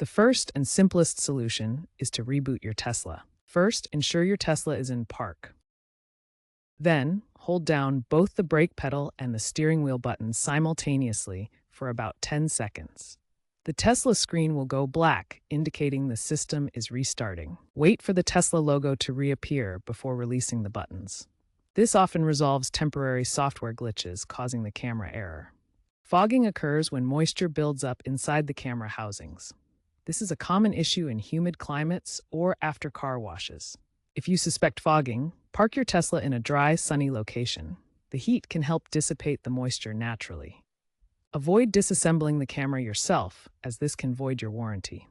The first and simplest solution is to reboot your Tesla. First, ensure your Tesla is in park. Then, hold down both the brake pedal and the steering wheel buttons simultaneously for about 10 seconds. The Tesla screen will go black, indicating the system is restarting. Wait for the Tesla logo to reappear before releasing the buttons. This often resolves temporary software glitches causing the camera error. Fogging occurs when moisture builds up inside the camera housings. This is a common issue in humid climates or after car washes. If you suspect fogging, park your Tesla in a dry, sunny location. The heat can help dissipate the moisture naturally. Avoid disassembling the camera yourself, as this can void your warranty.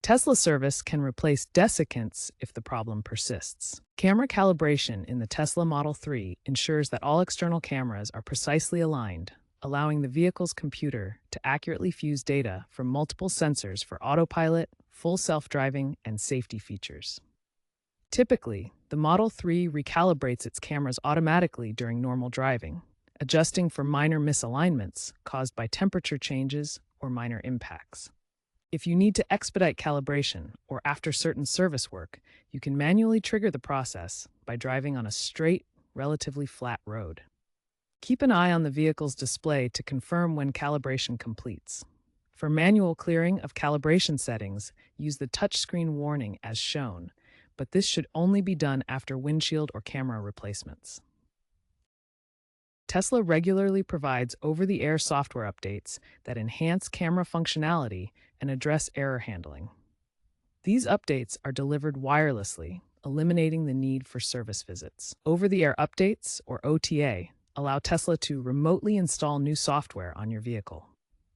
Tesla service can replace desiccants if the problem persists. Camera calibration in the Tesla Model 3 ensures that all external cameras are precisely aligned, allowing the vehicle's computer to accurately fuse data from multiple sensors for autopilot, full self-driving, and safety features. Typically, the Model 3 recalibrates its cameras automatically during normal driving, adjusting for minor misalignments caused by temperature changes or minor impacts. If you need to expedite calibration or after certain service work, you can manually trigger the process by driving on a straight, relatively flat road. Keep an eye on the vehicle's display to confirm when calibration completes. For manual clearing of calibration settings, use the touchscreen warning as shown, but this should only be done after windshield or camera replacements. Tesla regularly provides over-the-air software updates that enhance camera functionality and address error handling. These updates are delivered wirelessly, eliminating the need for service visits. Over-the-air updates, or OTA, allow Tesla to remotely install new software on your vehicle.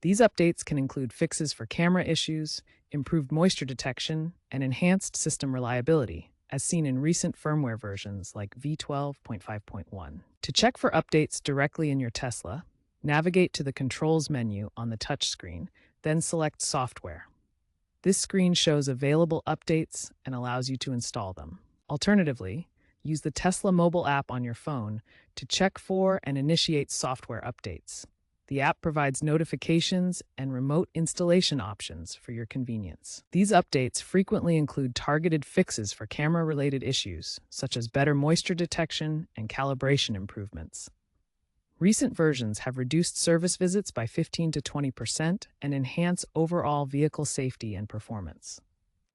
These updates can include fixes for camera issues, improved moisture detection, and enhanced system reliability, as seen in recent firmware versions like V12.5.1. To check for updates directly in your Tesla, navigate to the Controls menu on the touchscreen, then select Software. This screen shows available updates and allows you to install them. Alternatively, use the Tesla mobile app on your phone to check for and initiate software updates. The app provides notifications and remote installation options for your convenience. These updates frequently include targeted fixes for camera-related issues, such as better moisture detection and calibration improvements. Recent versions have reduced service visits by 15 to 20% and enhance overall vehicle safety and performance.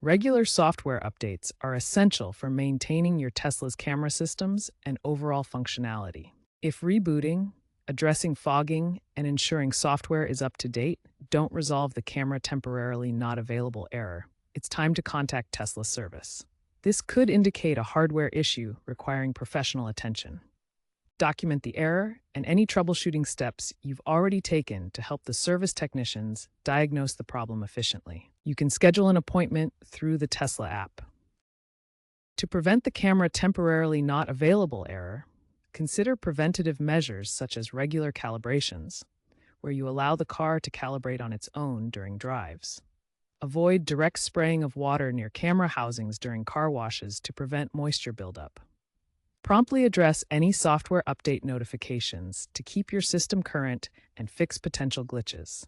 Regular software updates are essential for maintaining your Tesla's camera systems and overall functionality. If rebooting, addressing fogging, and ensuring software is up to date don't resolve the camera temporarily not available error, it's time to contact Tesla service. This could indicate a hardware issue requiring professional attention. Document the error and any troubleshooting steps you've already taken to help the service technicians diagnose the problem efficiently. You can schedule an appointment through the Tesla app. To prevent the camera temporarily not available error, consider preventative measures such as regular calibrations, where you allow the car to calibrate on its own during drives. Avoid direct spraying of water near camera housings during car washes to prevent moisture buildup. Promptly address any software update notifications to keep your system current and fix potential glitches.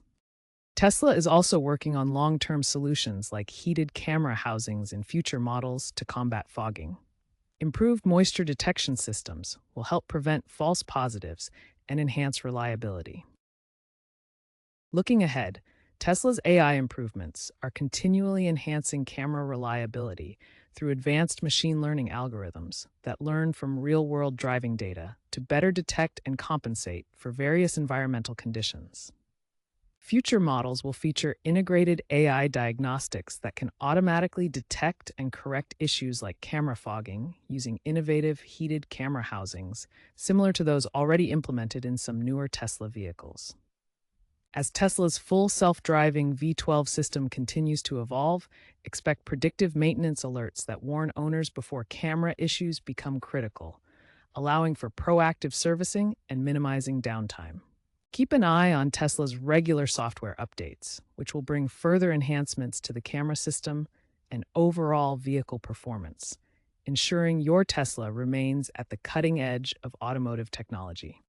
Tesla is also working on long-term solutions like heated camera housings in future models to combat fogging. Improved moisture detection systems will help prevent false positives and enhance reliability. Looking ahead, Tesla's AI improvements are continually enhancing camera reliability through advanced machine learning algorithms that learn from real-world driving data to better detect and compensate for various environmental conditions. Future models will feature integrated AI diagnostics that can automatically detect and correct issues like camera fogging using innovative heated camera housings, similar to those already implemented in some newer Tesla vehicles. As Tesla's full self-driving V12 system continues to evolve, expect predictive maintenance alerts that warn owners before camera issues become critical, allowing for proactive servicing and minimizing downtime. Keep an eye on Tesla's regular software updates, which will bring further enhancements to the camera system and overall vehicle performance, ensuring your Tesla remains at the cutting edge of automotive technology.